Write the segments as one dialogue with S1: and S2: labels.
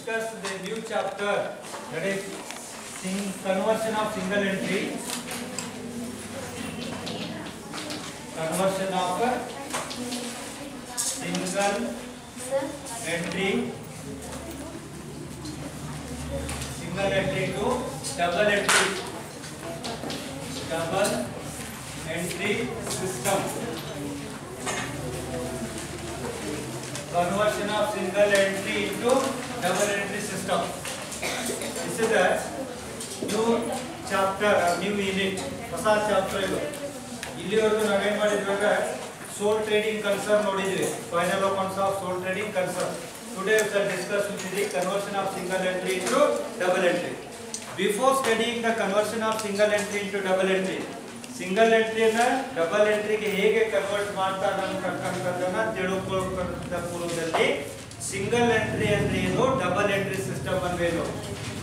S1: discuss the new chapter, that is conversion of single entry. Conversion of single entry to double entry system. Conversion of single entry into double entry system. This is a new chapter, a new unit. ಹೊಸ chapter ಇದು. ಇಲ್ಲಿವರೆಗೂ ನಾವೇನ್ ಮಾಡಿದ್ವಿ sole trading concern ನೋಡಿದ್ವಿ. Final accounts of sole trading concern. Today we shall discuss with the conversion of single entry into double entry. Before studying the conversion of single entry into double entry, single ಎಂಟ್ರಿನ double ಎಂಟ್ರಿಗೆ ಹೇಗೆ convert ಮಾಡ್ತಾರೆ ಅಂತಕ್ಕಂಥದ್ದನ್ನ ತಿಳ್ಕೊಳ್ಳೋದ ಪೂರ್ವದಲ್ಲಿ single entry ಅಂದ್ರೆ ಏನು, double entry system ಅಂದ್ರೆ ಏನು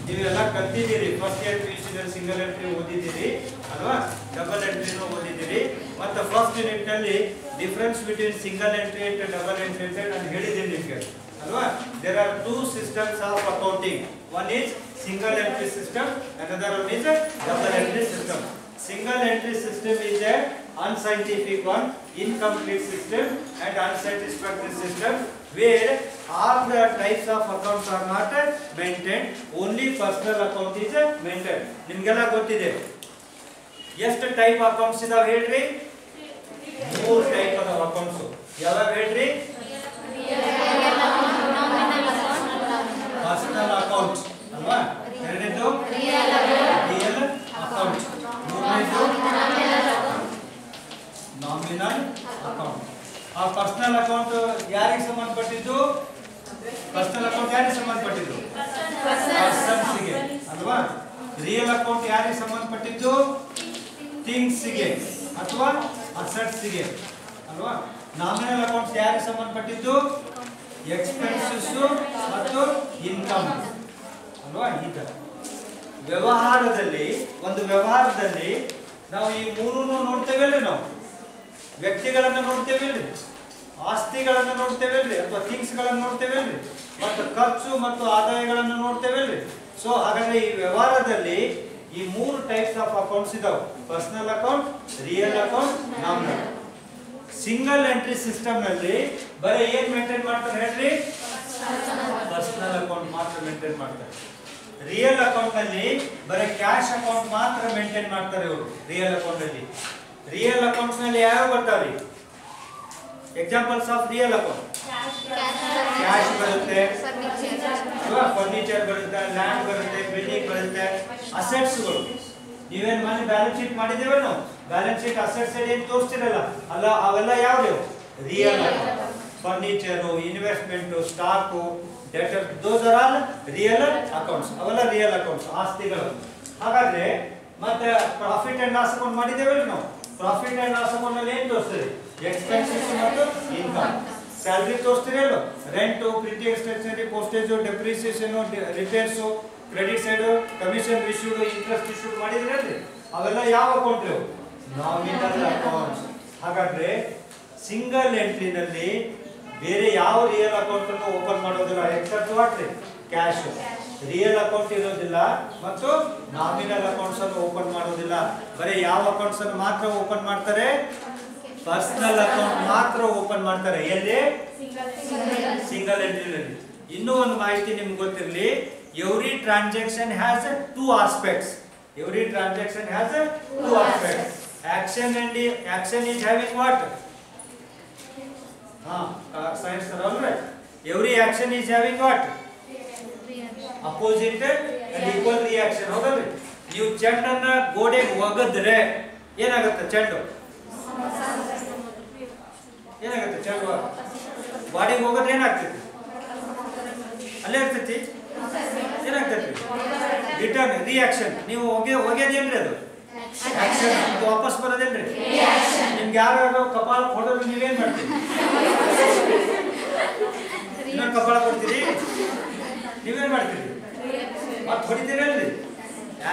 S1: ನೀವೆಲ್ಲ ಕಲ್ತಿದ್ದೀರಿ. First year PUC single entry ಓದಿದ್ದೀರಿ ಅಲ್ವಾ, ಡಬಲ್ ಎಂಟ್ರಿನೂ ಓದಿದ್ದೀರಿ. ಮತ್ತು ಫಸ್ಟ್ ಯೂನಿಟ್ ನಲ್ಲಿ difference between single entry and double entry ಅಂತ ನಾನು ಹೇಳಿದ್ದೀನಿ ನಿಮಗೆ ಅಲ್ವಾ. There are two systems of accounting. One is single entry system, another one is double entry system. Single entry system is a unscientific one, incomplete system and unsatisfactory system where all the types of accounts are not maintained, only personal account is maintained. ನಿಮಗೆಲ್ಲ ಗೊತ್ತಿದೆ ಎಷ್ಟು type accounts ಇದಾವೆ ಹೇಳ್ರಿ? 3 type of accounts. ಯಾವ್ಯಾವ ಹೇಳ್ರಿ? Personal account ಅಲ್ವಾ, ಎರಡನೇದು real account, nominal account. ಆ ಪರ್ಸನಲ್ ಅಕೌಂಟ್ ಯಾರಿಗೆ ಸಂಬಂಧಪಟ್ಟಿದ್ದು? ಪರ್ಸನಲ್ ಅಕೌಂಟ್ ಯಾರಿಗೆ ಸಂಬಂಧಪಟ್ಟಿದ್ದು? ಪರ್ಸನ್ಸ್ಗೆ ಅಲ್ವಾ. ರಿಯಲ್ ಅಕೌಂಟ್ ಯಾರಿಗೆ ಸಂಬಂಧಪಟ್ಟಿದ್ದು? ಥಿಂಗ್ಸ್ಗೆ ಅಥವಾ ಅಸೆಟ್ಸ್ಗೆ ಅಲ್ವಾ. ನಾಮಿನಲ್ ಅಕೌಂಟ್ಸ್ ಯಾರಿಗೆ ಸಂಬಂಧಪಟ್ಟಿದ್ದು? ಎಕ್ಸ್ಪೆನ್ಸಸ್ ಮತ್ತು ಇನ್ಕಮ್ ಅಲ್ವಾ. ಈ ತರ ವ್ಯವಹಾರದಲ್ಲಿ, ಒಂದು ವ್ಯವಹಾರದಲ್ಲಿ ನಾವು ಈ ಮೂರನ್ನು ನೋಡ್ತೇವಲ್ರಿ. ನಾವು ವ್ಯಕ್ತಿಗಳನ್ನ ನೋಡ್ತೇವಲ್ರಿ, ಆಸ್ತಿಗಳನ್ನ ನೋಡ್ತೇವಲ್ರಿ, ಅಥವಾ ಥಿಂಗ್ಸ್ ಗಳನ್ನ ನೋಡ್ತೇವಲ್ರಿ, ಮತ್ತು ಖರ್ಚು ಮತ್ತು ಆದಾಯಗಳನ್ನು ನೋಡ್ತೇವಲ್ರಿ. ಸೊ ಹಾಗಾದ್ರೆ ಈ ವ್ಯವಹಾರದಲ್ಲಿ ಈ 3 ಟೈಪ್ಸ್ ಆಫ್ ಅಕೌಂಟ್ಸ್ ಇದಾವೆ: personal account, real account, nominal. Single entry system ನಲ್ಲಿ ಬರೀ ಏನ್ ಮೇಂಟೈನ್ ಮಾಡ್ತಾರೆ ಹೇಳ್ರಿ? ಪರ್ಸನಲ್ ಅಕೌಂಟ್ ಮಾತ್ರ ಮೇಂಟೈನ್ ಮಾಡ್ತಾರೆ. ರಿಯಲ್ ಅಕೌಂಟ್ ನಲ್ಲಿ ಬರೀ ಕ್ಯಾಶ್ ಅಕೌಂಟ್ ಮಾತ್ರ ಮೇಂಟೈನ್ ಮಾಡ್ತಾರೆ ಇವರು. ರಿಯಲ್ ಅಕೌಂಟ್ ಅಲ್ಲಿ, ರಿಯಲ್ ಅಕೌಂಟ್ಸ್ ನಲ್ಲಿ ಯಾವ ಬರ್ತಾವೆ? Examples of real account: cash ಬರುತ್ತೆ, ಫರ್ನಿಚರ್ ಬರುತ್ತೆ, ಲ್ಯಾಂಡ್ ಬರುತ್ತೆ, ಬಿಲ್ಡಿಂಗ್ ಬರುತ್ತೆ, ಅಸೆಟ್ಸ್ಗಳು. ನೀವೇನ್ ಮನೆ ಬ್ಯಾಲೆನ್ಸ್ ಶೀಟ್ ಮಾಡಿದೇವೆ ನಾವು, ಬ್ಯಾಲೆನ್ಸ್ ಶೀಟ್ ಅಸೆಟ್ಸ್ ಏನ್ ತೋರಿಸ್ತಿರಲ್ಲ ಅಲ್ಲ, ಅವೆಲ್ಲ ಯಾವ್ದು? Real account. Furniture, investment, stock, debtors, those are all real accounts. ಅವೆಲ್ಲ ರಿಯಲ್ ಅಕೌಂಟ್ಸ್, ಆಸ್ತಿಗಳು. ಹಾಗಾದ್ರೆ ಮತ್ತೆ ಪ್ರಾಫಿಟ್ ಅಂಡ್ ಲಾಸ್ ಅಕೌಂಟ್ ಮಾಡಿದೇವಲ್ಲ ನಾವು. ಪ್ರಾಫಿಟ್ ಅಂಡ್ ಲಾಸ್ ಅಕೌಂಟ್ ನಲ್ಲಿ ಏನ್ ತೋರಿಸ್ತೀರಿ? ಎಕ್ಸ್ಪೆನ್ಸಸ್ ಮತ್ತು ಇನ್ಕಮ್. ಸ್ಯಾಲರಿ ತೋರಿಸ್ತೀರಿ ಅಲ್ವ, rent, printing, stationery, postage, depreciation, repairs, credit side, commission received, interest received ಮಾಡಿದ್ರಲ್ಲಿ ಅವೆಲ್ಲ ಯಾವ ಅಕೌಂಟ್? Nominal accounts. ಹಾಗಾದ್ರೆ ಸಿಂಗಲ್ ಎಂಟ್ರಿನಲ್ಲಿ ಬೇರೆ ಯಾವ ರಿಯಲ್ ಅಕೌಂಟ್ ಅನ್ನು ಓಪನ್ ಮಾಡೋದಿಲ್ಲ except what? Cash. Real account ಇರೋದಿಲ್ಲ ಮತ್ತು ನಾಮಿನಲ್ ಅಕೌಂಟ್ಸ್ ಅನ್ನು ಓಪನ್ ಮಾಡೋದಿಲ್ಲ. ಬರೀ ಯಾವ ಅಕೌಂಟ್ಸ್ ಅನ್ನು ಮಾತ್ರ ಓಪನ್ ಮಾಡ್ತಾರೆ? ಪರ್ಸನಲ್ ಅಕೌಂಟ್ ಮಾತ್ರ ಓಪನ್ ಮಾಡ್ತಾರೆ. ಎಲ್ಲಿ? ಸಿಂಗಲ್ ಎಂಟ್ರಿನಲ್ಲಿ. ಇನ್ನೂ ಒಂದು ಮಾಹಿತಿ ನಿಮ್ಗೆ ಗೊತ್ತಿರಲಿ, every transaction has 2 aspects. Every transaction has 2 aspects. Action is having what? Science alright. Every action is having what? Opposite and equal reaction. ಹೌದಲ್ರಿ? ನೀವು ಚೆಂಡನ್ನ ಗೋಡೆಗೆ ಒಗೆದ್ರೆ ಏನಾಗುತ್ತೆ? ಚೆಂಡು ಏನಾಗುತ್ತೆ? ಚೆಂಡು ಬಾಡಿಗೆ ಹೋಗೋದ್ರೆ ಏನಾಗ್ತೈತಿ? ಅಲ್ಲೇ ಇರ್ತೈತಿ. ಏನಾಗ್ತೈತಿ? Return reaction. ನೀವು ಒಗೆದೇನ್ರಿ ಅದು ಆಕ್ಷನ್, ಅದು ವಾಪಸ್ ಬರೋದೇನ್ರಿ? ನಿಮ್ಗೆ ಯಾರು ಕಪಾಲ ಹೊಡೆದ್ರೆ ನೀವೇನ್ ಮಾಡ್ತೀರಿ? ಇನ್ನೊಂದು ಕಪಾಳ ಕೊಡ್ತೀರಿ, ನೀವೇನ್ ಮಾಡ್ತೀರಿ? ಮತ್ತೆ ಹೊಡಿತೀರಲ್ರಿ?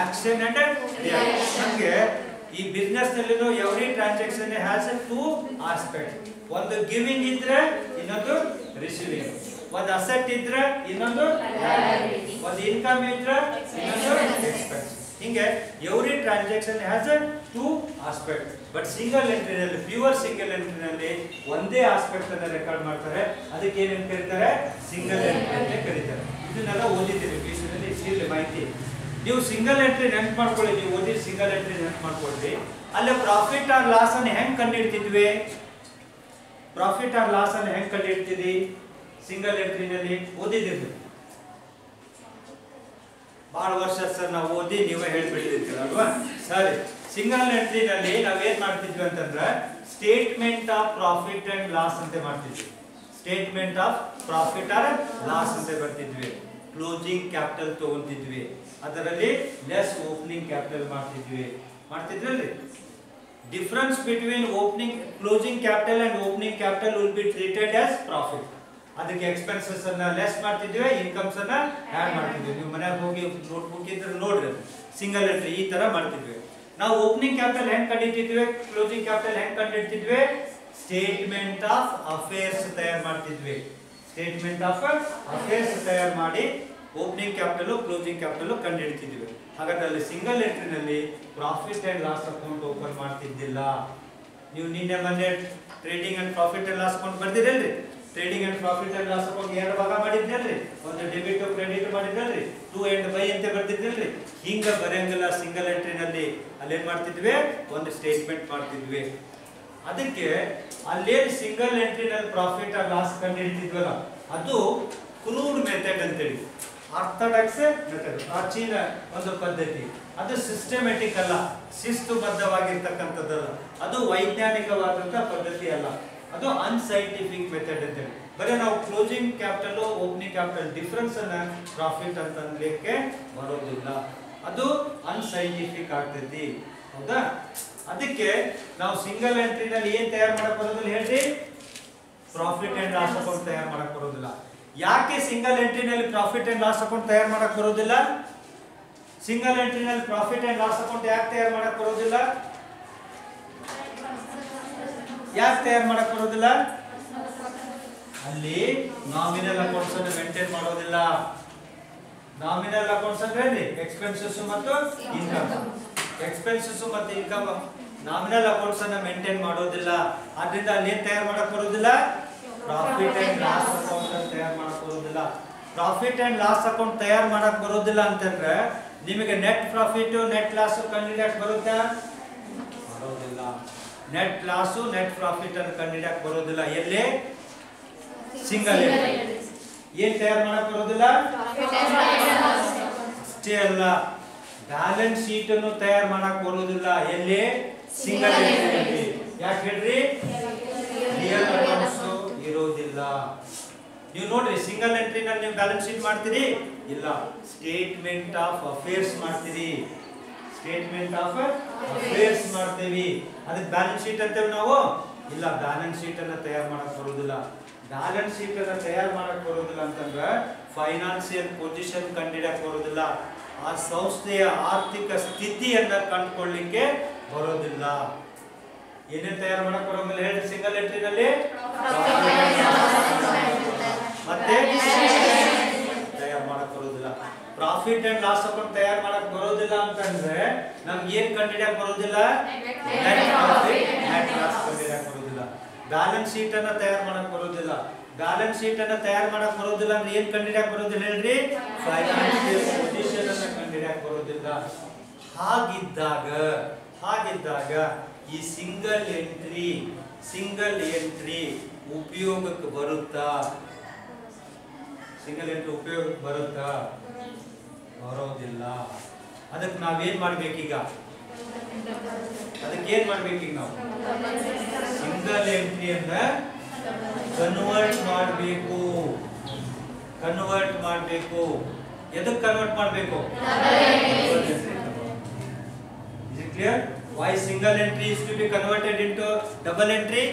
S1: Action and reaction. ಹಂಗೆ ಈ ಬಿಸ್ನೆಸ್ ನಲ್ಲಿನೂ ಎವ್ರಿ ಟ್ರಾನ್ಸಾಕ್ಷನ್ ಹ್ಯಾಸ್ 2 ಆಸ್ಪೆಕ್ಟ್. ಒಂದು ಗಿವಿಂಗ್ ಇದ್ರೆ ಇನ್ನೊಂದು ರಿಸೀವಿಂಗ್. ಒಂದು ಅಸೆಟ್ ಇದ್ರೆ ಇನ್ನೊಂದು ಒಂದು ಇನ್ಕಮ್ ಇದ್ರೆ ಇನ್ನೊಂದು ಎಕ್ಸ್ಪೆನ್ಸ್. ಹಿಂಗೆ every transaction has two aspect. But single ಎಂಟ್ರಿನಲ್ಲಿ, ಪ್ಯೂರ್ ಸಿಂಗಲ್ ಎಂಟ್ರಿನಲ್ಲಿ ಒಂದೇ ಆಸ್ಪೆಕ್ಟ್ ಅನ್ನ ರೆಕಾರ್ಡ್ ಮಾಡ್ತಾರೆ. ಅದಕ್ಕೆ ಏನೇನು ಕರೀತಾರೆ? ಸಿಂಗಲ್ ಎಂಟ್ರಿ ಅಂತ ಕರೀತಾರೆ. ಇದನ್ನೆಲ್ಲ ಓದಿದ್ದೀರಿ ಪಿಯುಸಿನಲ್ಲಿ, ಇಷ್ಟಿರಲಿ ಮಾಹಿತಿ. ನೀವು ಸಿಂಗಲ್ ಎಂಟ್ರಿ ನೆನ್ಪು ಮಾಡ್ಕೊಳ್ಳಿ. ನೀವು ಓದಿದ ಸಿಂಗಲ್ ಎಂಟ್ರಿ ನೆನ್ಪು ಮಾಡ್ಕೊಳ್ಳಿ. ಅಲ್ಲೇ ಪ್ರಾಫಿಟ್ ಆರ್ ಲಾಸ್ ಅನ್ನು ಹೆಂಗ್ ಕಂಡುಹಿಡ್ತಿದ್ವಿ? ಪ್ರಾಫಿಟ್ ಆರ್ ಲಾಸ್ ಅನ್ನು ಹೆಂಗ್ ಕಂಡುಹಿಡ್ತಿದ್ವಿ? ಸಿಂಗಲ್ ಎಂಟ್ರಿನಲ್ಲಿ ಓದಿದ್ದೀರಿ. ಬಹಳ ವರ್ಷ ಸರ್ ನಾವು ಓದಿ ನೀವೇ ಹೇಳ್ಬಿಟ್ಟಿರ್ತೀರ ಅಲ್ವಾ? ಸರಿ, ಸಿಂಗಲ್ ಎಂಟ್ರಿನಲ್ಲಿ ನಾವೇನ್ ಮಾಡ್ತಿದ್ವಿ ಅಂತಂದ್ರೆ statement of profit and loss ಅಂತ ಮಾಡ್ತಿದ್ವಿ. Statement of profit or loss ಅಂತ ಬರ್ತಿದ್ವಿ. ಕ್ಲೋಸಿಂಗ್ ಕ್ಯಾಪಿಟಲ್ ತಗೊಂತಿದ್ವಿ, ಅದರಲ್ಲಿ ಲೆಸ್ ಓಪನಿಂಗ್ ಕ್ಯಾಪಿಟಲ್ ಮಾಡ್ತಿದ್ರಲ್ರಿ. Difference between opening closing capital and opening capital will be treated as profit. ಅದಕ್ಕೆ ಎಕ್ಸ್ಪೆನ್ಸಸ್ ಅನ್ನ ಲೆಸ್ ಮಾಡ್ತಿದ್ವಿ, ಇನ್ಕಮ್ಸ್ ಅನ್ನ ಆಡ್ ಮಾಡ್ತಿದ್ವಿ. ನೀವು ಮನೆಗೆ ಹೋಗಿ ನೋಟ್ಬುಕ್ ಇದ್ರೆ ನೋಡ್ರಿ, ಸಿಂಗಲ್ ಎಂಟ್ರಿ ಈ ತರ ಮಾಡ್ತಿದ್ವಿ. ನಾವು ಓಪನಿಂಗ್ ಕ್ಯಾಪಿಟಲ್ ಹೆಂಗ್ ಕಂಡಿಡ್ತಿದ್ವಿ, ಕ್ಲೋಸಿಂಗ್ ಕ್ಯಾಪಿಟಲ್ ಹೆಂಗ್ ಕಂಡಿಡ್ತಿದ್ವಿ? ಸ್ಟೇಟ್ಮೆಂಟ್ ಆಫ್ ಅಫೇರ್ಸ್ ತಯಾರು ಮಾಡ್ತಿದ್ವಿ. ಸ್ಟೇಟ್ಮೆಂಟ್ ಆಫ್ ಅಫೇರ್ಸ್ ತಯಾರು ಮಾಡಿ ಓಪನಿಂಗ್ ಕ್ಯಾಪಿಟಲ್ ಕ್ಲೋಸಿಂಗ್ ಕ್ಯಾಪಿಟಲ್ ಕಂಡುಹಿಡ್ತಿದ್ವಿ. ಹಾಗಾದ್ರೆ ಅಲ್ಲಿ ಸಿಂಗಲ್ ಎಂಟ್ರಿನಲ್ಲಿ profit and loss account open ಮಾಡ್ತಿದ್ದಿಲ್ಲ. ನೀವು ನಿನ್ನೆ ಮೊನ್ನೆ trading and profit and loss account ಬರ್ದಿರಲ್ರಿ? Trading and profit and loss account ಎರಡು ಭಾಗ ಮಾಡಿದ್ರಲ್ರಿ? ಒಂದು ಡೆಬಿಟ್ ಕ್ರೆಡಿಟ್ ಮಾಡಿದ್ರಲ್ರಿ? ಟು ಅಂಡ್ ಬೈ ಅಂತ ಬರ್ದಿದ್ರಲ್ರಿ? ಹಿಂಗ ಬರೆಯಂಗಿಲ್ಲ ಸಿಂಗಲ್ ಎಂಟ್ರಿನಲ್ಲಿ. ಅಲ್ಲೇನ್ ಮಾಡ್ತಿದ್ವಿ? ಒಂದು ಸ್ಟೇಟ್ಮೆಂಟ್ ಮಾಡ್ತಿದ್ವಿ. ಅದಕ್ಕೆ ಅಲ್ಲೇನ್ ಸಿಂಗಲ್ ಎಂಟ್ರಿನಲ್ಲಿ ಪ್ರಾಫಿಟ್ ಆರ್ ಲಾಸ್ ಕಂಡುಹಿಡ್ತಿದ್ವಲ್ಲ, ಅದು ಕ್ರೂಡ್ ಮೆಥಡ್ ಅಂತೇಳಿ, ಆರ್ಥೋಡಾಕ್ಸ್ ಮೆಥಡ್, ಪ್ರಾಚೀನ ಒಂದು ಪದ್ಧತಿ. ಅದು ಸಿಸ್ಟಮೆಟಿಕ್ ಅಲ್ಲ, ಶಿಸ್ತುಬದ್ಧವಾಗಿರ್ತಕ್ಕಂಥದ್ದಲ್ಲ, ಅದು ವೈಜ್ಞಾನಿಕವಾದಂತ ಪದ್ಧತಿ ಅಲ್ಲ, ಅದು ಅನ್ಸೈಂಟಿಫಿಕ್ ಮೆಥಡ್ ಅಂತೇಳಿ. ಬರೀ ನಾವು closing capital opening capital difference ಅನ್ನ ಪ್ರಾಫಿಟ್ ಅಂತ ಅನ್ಲಿಕ್ಕೆ ಬರೋದಿಲ್ಲ, ಅದು ಅನ್ಸೈಂಟಿಫಿಕ್ ಆಗ್ತೈತಿ. ಹೌದಾ? ಅದಕ್ಕೆ ನಾವು ಸಿಂಗಲ್ ಎಂಟ್ರಿನಲ್ಲಿ ಏನ್ ತಯಾರು ಮಾಡಕ್ ಬರೋದಿಲ್ಲ ಹೇಳ್ರಿ? ಪ್ರಾಫಿಟ್ ಅಂಡ್ ಲಾಸ್ ಅಕೌಂಟ್ ತಯಾರು ಮಾಡಕ್ ಬರೋದಿಲ್ಲ. ಯಾಕೆ ಸಿಂಗಲ್ ಎಂಟ್ರಿನಲ್ಲಿ ಪ್ರಾಫಿಟ್ ಅಂಡ್ ಲಾಸ್ ಅಕೌಂಟ್ ತಯಾರು ಮಾಡಕ್ ಬರೋದಿಲ್ಲ? ಸಿಂಗಲ್ ಎಂಟ್ರಿನಲ್ಲಿ ಪ್ರಾಫಿಟ್ ಅಂಡ್ ಲಾಸ್ ಅಕೌಂಟ್ ಯಾಕೆ ತಯಾರು ಮಾಡಕ್ ಬರೋದಿಲ್ಲ? ಯಾಕೆ ತಯಾರು ಮಾಡಕ್ ಬರೋದಿಲ್ಲ? ಅಲ್ಲಿ ನಾಮಿನಲ್ ಅಕೌಂಟ್ಸ್ ಅನ್ನು ಮೇಂಟೈನ್ ಮಾಡೋದಿಲ್ಲ. ನಾಮಿನಲ್ ಅಕೌಂಟ್ಸ್ ಅಂದ್ರೆ ಎಕ್ಸ್ಪೆನ್ಸಸ್ ಮತ್ತು ಇನ್ಕಮ್. ಎಕ್ಸ್ಪೆನ್ಸಸ್ ಮತ್ತು ಇನ್ಕಮ್ ನಾಮಿನಲ್ ಅಕೌಂಟ್ಸ್ ಅನ್ನ ಮೇಂಟೈನ್ ಮಾಡೋದಿಲ್ಲ. ಆದ್ರಿಂದ ಅಲ್ಲಿ ಏನ್ ತಯಾರು ಮಾಡಕ್ ಬರೋದಿಲ್ಲ? ಪ್ರಾಫಿಟ್ ಅಂಡ್ ಲಾಸ್ ಅಕೌಂಟ್ ತಯಾರು ಮಾಡಕ್ ಬರೋದಿಲ್ಲ. ಪ್ರಾಫಿಟ್ ಅಂಡ್ ಲಾಸ್ ಅಕೌಂಟ್ ತಯಾರು ಮಾಡಕ್ ಬರೋದಿಲ್ಲ ಅಂತಂದ್ರೆ ನಿಮಗೆ ನೆಟ್ ಪ್ರಾಫಿಟ್ ನೆಟ್ ಲಾಸ್ ಕಂಡುಹಿಡಿಯಕ್ ಬರುತ್ತಾ? ಬರೋದಿಲ್ಲ. ನೆಟ್ ಲಾಸ್ ನೆಟ್ ಪ್ರಾಫಿಟ್ ಅನ್ನು ಕಂಡುಹಿಡಿಯಕ್ ಬರೋದಿಲ್ಲ. ಎಲ್ಲಿ? Single entry. ಏನ್ ತಯಾರು ಮಾಡಕ್ ಬರೋದಿಲ್ಲ? ಅಷ್ಟೇ ಅಲ್ಲ, ಬ್ಯಾಲೆನ್ಸ್ ಶೀಟ್ ಅನ್ನು ತಯಾರು ಮಾಡಕ್ ಬರೋದಿಲ್ಲ. ಎಲ್ಲಿ? Single entry. ಯಾಕೆ ಹೇಳ್ರಿ? ರಿಯಲ್ ಅಕೌಂಟ್ಸ್ ಇರೋದಿಲ್ಲ. ನೀವು ನೋಡ್ರಿ, ಸಿಂಗಲ್ ಎಂಟ್ರಿನಲ್ಲಿ ನೀವು ಬ್ಯಾಲೆನ್ಸ್ ಶೀಟ್ ಮಾಡ್ತೀರಿ? ಇಲ್ಲ. ಸ್ಟೇಟ್ಮೆಂಟ್ ಆಫ್ ಅಫೇರ್ಸ್ ಮಾಡ್ತೀರಿ. ಸ್ಟೇಟ್ಮೆಂಟ್ ಆಫ್ ಅಫೇರ್ಸ್ ಮಾಡ್ತೀವಿ. ಅದಕ್ಕೆ ಬ್ಯಾಲೆನ್ಸ್ ಶೀಟ್ ಅಂತೇವೆ ನಾವು? ಇಲ್ಲ, ಬ್ಯಾಲೆನ್ಸ್ ಶೀಟ್ ಅನ್ನ ತಯಾರು ಮಾಡಕ್ ಬರೋದಿಲ್ಲ. ಬ್ಯಾಲೆನ್ಸ್ ಶೀಟ್ ಅನ್ನ ತಯಾರು ಮಾಡಕ್ ಬರೋದಿಲ್ಲ ಅಂತಂದ್ರೆ ಫೈನಾನ್ಸಿಯಲ್ ಪೊಸಿಷನ್ ಕಂಡುಹಿಡಿಯಕ್ ಬರೋದಿಲ್ಲ. ಆ ಸಂಸ್ಥೆಯ ಆರ್ಥಿಕ ಸ್ಥಿತಿಯನ್ನ ಕಂಡುಕೊಳ್ಳಿಕ್ಕೆ ಬರೋದಿಲ್ಲ. ಏನೇನ್ ತಯಾರು ಮಾಡಕ್ ಬರೋದಿಲ್ಲ ಹೇಳಿ ಸಿಂಗಲ್ ಎಂಟ್ರಿನಲ್ಲಿ? ಮತ್ತೆ ತಯಾರು ಮಾಡಕ್ ಬರೋದಿಲ್ಲ. ಪ್ರಾಫಿಟ್ ಅಂಡ್ ಲಾಸ್ ಅಕೌಂಟ್ ತಯಾರು ಮಾಡಕ್ ಬರೋದಿಲ್ಲ ಅಂತಂದ್ರೆ ನಮ್ಗೆ ಏನ್ ಕಂಡುಹಿಡಿಯಕ್ ಬರೋದಿಲ್ಲ? ನೆಟ್ ಪ್ರಾಫಿಟ್ ನೆಟ್ ಲಾಸ್ ಕಂಡುಹಿಡಿಯಕ್ ಬರೋದಿಲ್ಲ. ಬ್ಯಾಲೆನ್ಸ್ ಶೀಟ್ ಅನ್ನ ತಯಾರು ಮಾಡಕ್ ಬರೋದಿಲ್ಲ. ಬ್ಯಾಲೆನ್ಸ್ ಶೀಟ್ ಅನ್ನ ತಯಾರು ಮಾಡಕ್ ಬರೋದಿಲ್ಲ ಅಂದ್ರೆ ಏನ್ ಕಂಡುಹಿಡಿಯಕ್ ಬರೋದಿಲ್ಲ ಹೇಳ್ರಿ? ಫೈನಾನ್ಷಿಯಲ್ ಪೊಸಿಷನ್ ಅನ್ನ ಕಂಡುಹಿಡಿಯಕ್ ಬರೋದಿಲ್ಲ. ಹಾಗಿದ್ದಾಗ ಈ ಸಿಂಗಲ್ ಎಂಟ್ರಿ ಉಪಯೋಗಕ್ಕೆ ಬರುತ್ತಾ? ಸಿಂಗಲ್ ಎಂಟ್ರಿ ಉಪಯೋಗಕ್ಕೆ ಬರುತ್ತಾ? ಬರೋದಿಲ್ಲ. ಅದಕ್ಕೆ ನಾವೇನ್ ಮಾಡ್ಬೇಕೀಗ? ಅದಕ್ಕೇನ್ ಮಾಡ್ಬೇಕೀಗ ನಾವು? ಸಿಂಗಲ್ ಎಂಟ್ರಿಯನ್ನ ಕನ್ವರ್ಟ್ ಮಾಡಬೇಕು. ಎದಕ್ಕೆ ಕನ್ವರ್ಟ್ ಮಾಡಬೇಕು? Is it clear? Why single entry is to be converted into double entry?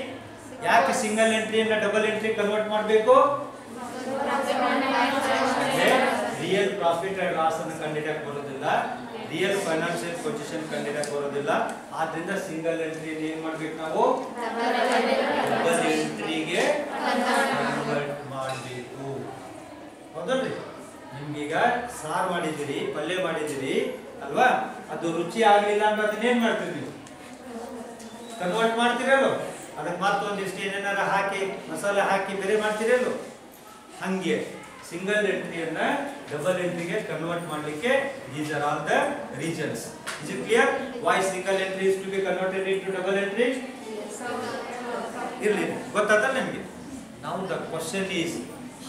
S1: ಯಾಕೆ ಸಿಂಗಲ್ ಎಂಟ್ರಿಯನ್ನ ಡಬಲ್ ಎಂಟ್ರಿ ಕನ್ವರ್ಟ್ ಮಾಡಬೇಕು? ರಿಯಲ್ ಪ್ರಾಫಿಟ್ ಅಂಡ್ ಲಾಸ್ ಅನ್ನು ಕಂಡುಹಿಡಿಯಕ್ಕೆ ಬರೋದಿಲ್ಲ, ರಿಯಲ್ ಫೈನಾನ್ಷಿಯಲ್ ಪೊಸಿಷನ್ ಕಂಡುಹಿಡಿಯಕ್ಕೆ ಬರೋದಿಲ್ಲ. ಆದ್ರಿಂದ ಸಿಂಗಲ್ ಎಂಟ್ರಿಯನ್ನು ಏನ್ ಮಾಡ್ಬೇಕು ನಾವು? ಡಬಲ್ ಎಂಟ್ರಿಗೆ ಕನ್ವರ್ಟ್ ಮಾಡಬೇಕು. ಹೌದಲ್ರಿ? ನಿಮ್ಗೀಗ ಸಾರು ಮಾಡಿದ್ದೀರಿ, ಪಲ್ಯ ಮಾಡಿದ್ದೀರಿ ಅಲ್ವಾ, ಅದು ರುಚಿ ಆಗಲಿಲ್ಲ ಅಂದ್ರೆ ಅದನ್ನ ಏನ್ ಮಾಡ್ತೀರಿ ನೀವು? ಕನ್ವರ್ಟ್ ಮಾಡ್ತೀರಲ್ಲೋ, ಅದಕ್ಕೆ ಮತ್ತೊಂದಿಷ್ಟು ಏನೇನಾರ ಹಾಕಿ ಮಸಾಲೆ ಹಾಕಿ ಬೇರೆ ಮಾಡ್ತೀರಲ್ಲೋ. ಹಂಗೆ ಸಿಂಗಲ್ ಎಂಟ್ರಿಯನ್ನ ಡಬಲ್ ಎಂಟ್ರಿಗೆ ಕನ್ವರ್ಟ್ ಮಾಡಲಿಕ್ಕೆ these are all the regions. Is it clear why single entry is to be converted into double entry? ಇರಲಿ, ಗೊತ್ತಾಯ್ತಾ ನಿಮಗೆ? Now the question is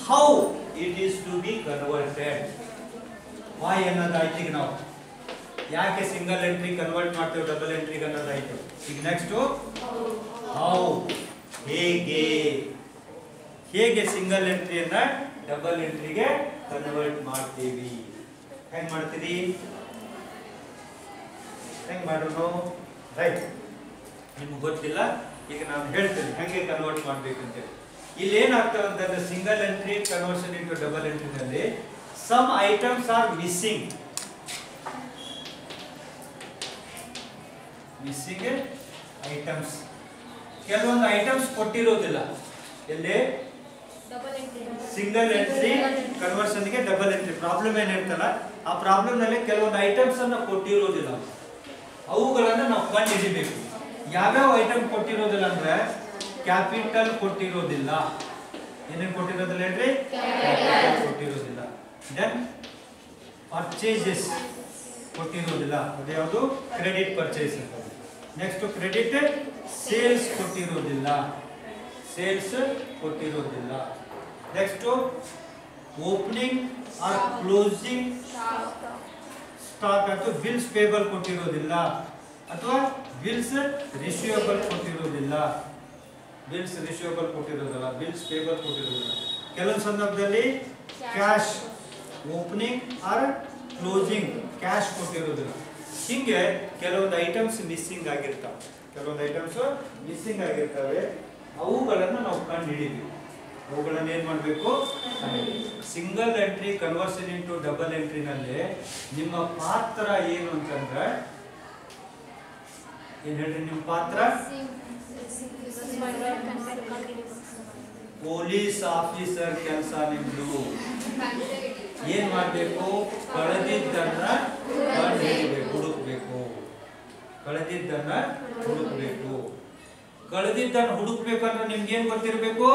S1: how it is to be converted. Why ಅನ್ನೋದಾಯ್ತು. ಈಗ ನಾವು ಯಾಕೆ single entry convert ಮಾಡ್ತೇವೆ double ಎಂಟ್ರಿಗೆ ಅನ್ನೋದಾಯ್ತು. ಈಗ next how, ಹೇಗೆ single ಎಂಟ್ರಿಯನ್ನ double ಎಂಟ್ರಿಗೆ convert ಮಾಡ್ತೀವಿ. ಹೆಂಗ್ ಮಾಡ್ತೀರಿ? ಹೆಂಗ್ ಮಾಡೋದು? ರೈಟ್, ನಿಮ್ಗೆ ಗೊತ್ತಿಲ್ಲ, ಈಗ ನಾನು ಹೇಳ್ತೇನೆ ಹೆಂಗೆ ಕನ್ವರ್ಟ್ ಮಾಡ್ಬೇಕಂತೇಳಿ. ಇಲ್ಲಿ ಏನಾಗ್ತದೆ ಅಂತಂದ್ರೆ single entry conversion into double ಎಂಟ್ರಿನಲ್ಲಿ some items are missing items. ಕೆಲವೊಂದು ಐಟಮ್ಸ್ ಕೊಟ್ಟಿರೋದಿಲ್ಲ. ಎಲ್ಲಿ? ಸಿಂಗಲ್ ಎಂಟ್ರಿ ಕನ್ವರ್ಷನ್ಗೆ ಡಬಲ್ ಎಂಟ್ರಿ ಪ್ರಾಬ್ಲಮ್ ಏನಿರ್ತಲ್ಲ, ಆ ಪ್ರಾಬ್ಲಮ್ ನಲ್ಲಿ ಕೆಲವೊಂದು ಐಟಮ್ಸ್ ಅನ್ನ ಕೊಟ್ಟಿರೋದಿಲ್ಲ. ಅವುಗಳನ್ನ ನಾವು ಕಂಡುಹಿಡಿಬೇಕು. ಯಾವ್ಯಾವ ಐಟಮ್ ಕೊಟ್ಟಿರೋದಿಲ್ಲ ಅಂದ್ರೆ ಕ್ಯಾಪಿಟಲ್ ಕೊಟ್ಟಿರೋದಿಲ್ಲ. ಏನೇನು ಕೊಟ್ಟಿರೋದಿಲ್ಲ ಹೇಳ್ರಿ? ಕೊಟ್ಟಿರೋದಿಲ್ಲ. ದೆನ್ ಪರ್ಚೇಸಸ್ ಕೊಟ್ಟಿರೋದಿಲ್ಲ. ಅದ್ಯಾವುದು? Credit purchase. Next credit sales ಕೊಟ್ಟಿರೋದಿಲ್ಲ. ಸೇಲ್ಸ್ ಕೊಟ್ಟಿರೋದಿಲ್ಲ. Next opening or closing stock ಅಥವಾ ಬಿಲ್ಸ್ ಪೇಬಲ್ ಕೊಟ್ಟಿರೋದಿಲ್ಲ, ಅಥವಾ ಬಿಲ್ಸ್ ರಿಸೀವಬಲ್ ಕೊಟ್ಟಿರೋದಿಲ್ಲ. ಬಿಲ್ಸ್ ರಿಸೀವಬಲ್ ಕೊಟ್ಟಿರೋದಿಲ್ಲ, ಬಿಲ್ಸ್ ಪೇಬಲ್ ಕೊಟ್ಟಿರೋದಿಲ್ಲ. ಕೆಲವೊಂದು ಸಂದರ್ಭದಲ್ಲಿ cash opening or closing cash ಕೊಟ್ಟಿರೋದಿಲ್ಲ. ಹಿಂಗೆ ಕೆಲವೊಂದು ಐಟಮ್ಸ್ ಮಿಸ್ಸಿಂಗ್ ಆಗಿರ್ತಾವೆ. ಅವುಗಳನ್ನು ನಾವು ಕಂಡು ಹಿಡಿತೀವಿ. ಅವುಗಳನ್ನು ಏನ್ ಮಾಡಬೇಕು? Single entry conversion into double ಎಂಟ್ರಿನಲ್ಲಿ ನಿಮ್ಮ ಪಾತ್ರ ಏನು ಅಂತಂದ್ರೆ ಏನ್ ಹೇಳ್ರಿ? ನಿಮ್ಮ ಪಾತ್ರ ಪೊಲೀಸ್ ಆಫೀಸರ್ ಕೆಲಸ ನಿಮ್ದು. ಏನ್ ಮಾಡ್ಬೇಕು? ಕಳೆದಿದ್ದನ್ನ ಹುಡುಕ್ಬೇಕು. ಕಳೆದಿದ್ದನ್ನ ಹುಡುಕ್ಬೇಕಂದ್ರೆ ನಿಮ್ಗೆ ಏನ್ ಗೊತ್ತಿರ್ಬೇಕು?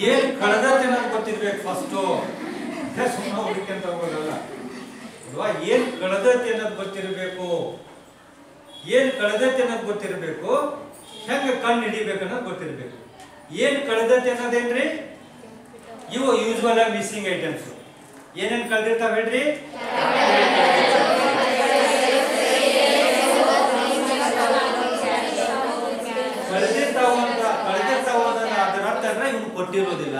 S1: ಏನ್ ಕಳೆದತ್ತೆ ಅನ್ನೋದು ಗೊತ್ತಿರ್ಬೇಕು ಫಸ್ಟ್. ಸುಮ್ಮನೆ ಹುಡುಕಂತ ಹೋಗೋದಲ್ಲ ಅಲ್ವಾ? ಏನ್ ಕಳೆದತ್ತೆ ಅನ್ನೋದು ಗೊತ್ತಿರ್ಬೇಕು. ಹೆಂಗೆ ಕಣ್ಣು ಹಿಡಿಬೇಕು ಅನ್ನೋದು ಗೊತ್ತಿರ್ಬೇಕು. ಏನ್ ಕಳೆದತ್ತೆ ಅನ್ನೋದೇನ್ರಿ? ಇವು ಯೂಸ್ವಲ್ ಆಗಿ ಮಿಸ್ಸಿಂಗ್ ಐಟಮ್ಸ್. ಏನೇನ್ ಕಳೆದಿರ್ತಾವ ಹೇಳ್ರಿ? ಕಳೆದಿರ್ತಾವ ಅದರ ಅರ್ಥ ಅಂದ್ರೆ ಇವ್ನು ಕೊಟ್ಟಿರೋದಿಲ್ಲ.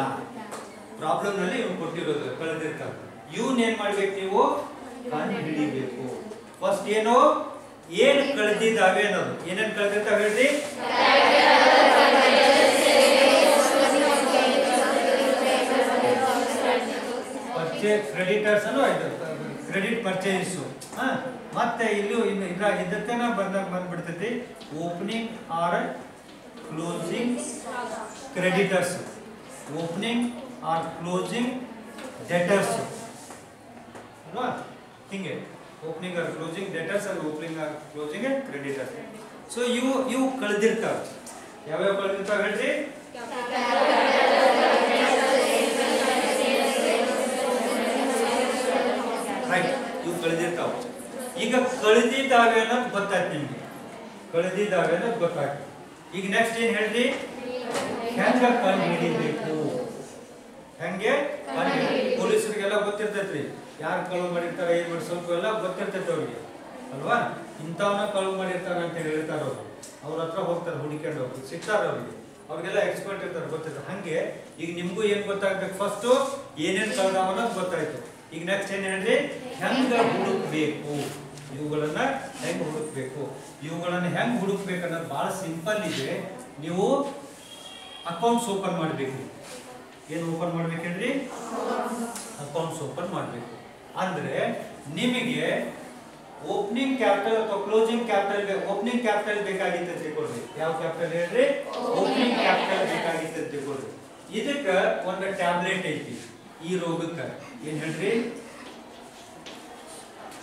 S1: ಪ್ರಾಬ್ಲಮ್ ನಲ್ಲಿ ಇವ್ನು ಕೊಟ್ಟಿರೋದಿಲ್ಲ, ಕಳೆದಿರ್ತಾವ. ಇವ್ನ ಏನ್ ಮಾಡ್ಬೇಕು? ನೀವು ಕಂಡು ಹಿಡಿಬೇಕು. ಫಸ್ಟ್ ಏನು? ಏನ್ ಕಳೆದಿದ್ದಾವೆ ಅನ್ನೋದು. ಏನೇನ್ ಕಳೆದಿರ್ತಾವ ಹೇಳ್ರಿ? Creditors credit purchase. ಮತ್ತೆ ಇಲ್ಲಿ ಇದಕ್ಕೆ ಬಂದ್ಬಿಡ್ತೈತಿ opening or closing creditors, opening or closing debtors ಅಲ್ವಾ? ಹಿಂಗೆ opening or closing debtors and opening or closing creditors. So ಇವು ಕಳೆದಿರ್ತಾವೆ. ಯಾವ್ಯಾವ ಕಳೆದಿರ್ತಾವೆ ಹೇಳ್ರಿ? ರೈಟ್, ಇವು ಕಳೆದಿರ್ತಾವ. ಈಗ ಕಳೆದಿದ್ದಾವೆ ಅನ್ನೋದು ಗೊತ್ತಾಯ್ತು ನಿಮ್ಗೆ. ಈಗ ನೆಕ್ಸ್ಟ್ ಏನ್ ಹೇಳ್ರಿ? ಹೆಂಗ ಕಂಡು ಹಿಡಿಬೇಕು? ಪೊಲೀಸರಿಗೆಲ್ಲ ಗೊತ್ತಿರ್ತೈತ್ರಿ ಯಾರು ಕಳುವು ಮಾಡಿರ್ತಾರೆ, ಏನ್ ಮಾಡಿ ಸ್ವಲ್ಪ ಎಲ್ಲ ಗೊತ್ತಿರ್ತೈತೆ ಅವ್ರಿಗೆ ಅಲ್ವಾ? ಇಂಥವನ್ನ ಕಳುವು ಮಾಡಿರ್ತಾರೆ ಅಂತ ಹೇಳ್ತಾರ ಅವ್ರು. ಅವ್ರ ಹತ್ರ ಹೋಗ್ತಾರೆ, ಹುಡುಕೊಂಡು ಹೋಗ್ತಾರೆ, ಸಿಗ್ತಾರ ಅವ್ರಿಗೆಲ್ಲ ಎಕ್ಸ್ಪರ್ಟ್ ಇರ್ತಾರೆ, ಗೊತ್ತಿರ್ತಾರೆ. ಹಂಗೆ ಈಗ ನಿಮ್ಗೂ ಏನ್ ಗೊತ್ತಾಗ್ಬೇಕು? ಫಸ್ಟ್ ಏನೇನ್ ಕಳೆದಾವ ಅನ್ನೋದು ಗೊತ್ತಾಯ್ತು. ಈಗ ನೆಕ್ಸ್ಟ್ ಏನ್ ಹೇಳ್ರಿ? ಹೆಂಗ ಹುಡುಕ್ಬೇಕು? ಇವುಗಳನ್ನ ಹೆಂಗ್ ಹುಡುಕ್ಬೇಕು? ಇವುಗಳನ್ನ ಹೆಂಗ್ ಹುಡುಕ್ಬೇಕು ಅನ್ನೋದು ಬಹಳ ಸಿಂಪಲ್ ಇದೆ. ನೀವು ಅಕೌಂಟ್ಸ್ ಓಪನ್ ಮಾಡ್ಬೇಕು. ಏನು ಓಪನ್ ಮಾಡ್ಬೇಕೇನ್ರಿ? ಅಕೌಂಟ್ಸ್ ಓಪನ್ ಮಾಡ್ಬೇಕು. ಅಂದ್ರೆ ನಿಮಗೆ ಓಪನಿಂಗ್ ಕ್ಯಾಪಿಟಲ್ ಅಥವಾ ಕ್ಲೋಸಿಂಗ್ ಕ್ಯಾಪಿಟಲ್, ಓಪನಿಂಗ್ ಕ್ಯಾಪಿಟಲ್ ಬೇಕಾಗಿತ್ತು ಅಂತ ತಿಳ್ಕೊಳ್ರಿ. ಯಾವ ಕ್ಯಾಪಿಟಲ್ ಹೇಳ್ರಿ? ಓಪನಿಂಗ್ ಕ್ಯಾಪಿಟಲ್ ಬೇಕಾಗಿತ್ತು ಅಂತ ತಿಳ್ಕೊಳ್ರಿ. ಇದಕ್ಕೆ ಒಂದು ಟ್ಯಾಬ್ಲೆಟ್ ಐತಿ. ಈ ರೋಗಕ್ಕೆ ಏನ್ ಹೇಳ್ರಿ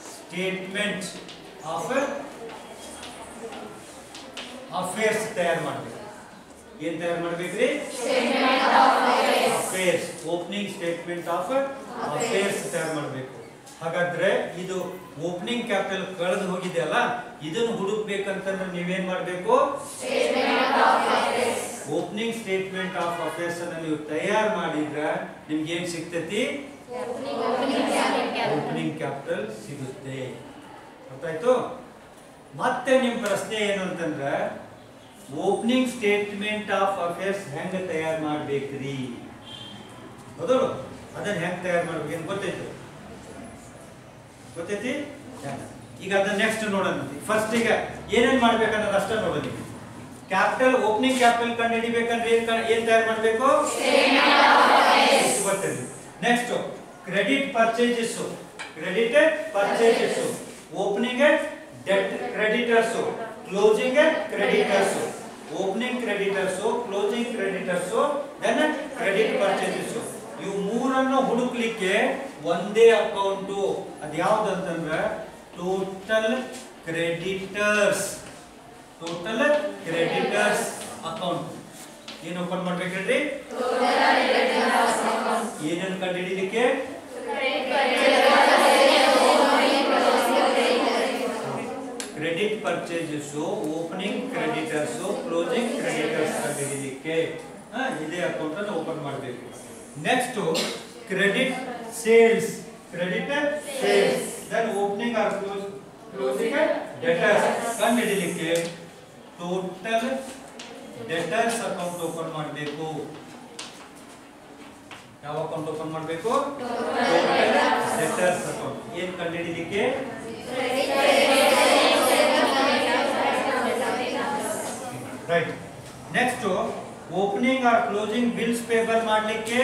S1: ಸ್ಟೇಟ್ಮೆಂಟ್ ಆಫ್ ಅಫೇರ್ಸ್ ತಯಾರು ಮಾಡಬೇಕು ಏನ್ ತಯಾರು ಮಾಡಬೇಕ್ರಿ affairs opening statement of affairs ತಯಾರು ಮಾಡಬೇಕು ಹಾಗಾದ್ರೆ ಇದು ಓಪನಿಂಗ್ ಕ್ಯಾಪಿಟಲ್ ಕಳೆದು ಹೋಗಿದೆ ಅಲ್ಲ ಇದನ್ನು ಹುಡುಕ್ಬೇಕಂತಂದ್ರೆ ನೀವೇನ್ ಮಾಡಬೇಕು ಓಪನಿಂಗ್ ಸ್ಟೇಟ್ಮೆಂಟ್ ಆಫ್ ಅಫೇರ್ಸ್ ಅನ್ನು ನೀವು ತಯಾರು ಮಾಡಿದ್ರೆ ನಿಮ್ಗೆ ಏನ್ ಸಿಗ್ತೈತಿ ಓಪನಿಂಗ್ ಕ್ಯಾಪಿಟಲ್ ಸಿಗುತ್ತೆ ಗೊತ್ತಾಯ್ತು ಮತ್ತೆ ನಿಮ್ ಪ್ರಶ್ನೆ ಏನು ಅಂತಂದ್ರೆ ಓಪನಿಂಗ್ ಸ್ಟೇಟ್ಮೆಂಟ್ ಆಫ್ ಅಫೇರ್ಸ್ ಹೆಂಗ ತಯಾರು ಮಾಡ್ಬೇಕ್ರಿ ಹೌದು ಅದನ್ನ ಹೆಂಗ್ ತಯಾರು ಮಾಡ್ಬೇಕು ಏನ್ ಗೊತ್ತೈತಿ ಈಗ ಅದನ್ನ ನೆಕ್ಸ್ಟ್ ನೋಡೋಣ ಫಸ್ಟ್ ಈಗ ಏನೇನ್ ಮಾಡ್ಬೇಕನ್ನೋದು ಅಷ್ಟೇ ನೋಡೋಣ ಕ್ಯಾಪಿಟಲ್ ಓಪನಿಂಗ್ ಕ್ಯಾಪಿಟಲ್ ಕಂಡು ಹಿಡಿಬೇಕಂದ್ರೆ ಏನ್ ತಯಾರು ಮಾಡ್ಬೇಕು ಗೊತ್ತಿರಲಿ next credit purchases opening debt creditors closing creditors opening creditors closing creditors then credit purchases ಇವು ಮೂರನ್ನು ಹುಡುಕ್ಲಿಕ್ಕೆ ಒಂದೇ ಅಕೌಂಟ್ ಅದು ಯಾವ್ದಂತಂದ್ರೆ ಟೋಟಲ್ ಕ್ರೆಡಿಟರ್ಸ್ ಅಕೌಂಟ್ ಏನು ಓಪನ್ ಮಾಡ್ಬೇಕು ಹೇಳ್ರಿ ಏನೇನು ಕಂಡು ಹಿಡಿಲಿಕ್ಕೆ credit purchases opening creditors closing creditors ಕಂಡು ಹಿಡಿಲಿಕ್ಕೆ ಇದೇ ಅಕೌಂಟ್ ಅನ್ನು ಓಪನ್ ಮಾಡಬೇಕು next credit sales then opening or closing debtors ಕಂಡು ಹಿಡಿಲಿಕ್ಕೆ ಟೋಟಲ್ ಡೆಟರ್ಸ್ ಅಕೌಂಟ್ ಓಪನ್ ಮಾಡಬೇಕು ಯಾವ ಅಕೌಂಟ್ ಓಪನ್ ಮಾಡಬೇಕು ಟೋಟಲ್ ಡೆಟರ್ಸ್ ಅಕೌಂಟ್ ಏನ್ ಕಂಡು ಹಿಡಿಲಿಕ್ಕೆ right next opening or closing bills payable ಮಾಡಲಿಕ್ಕೆ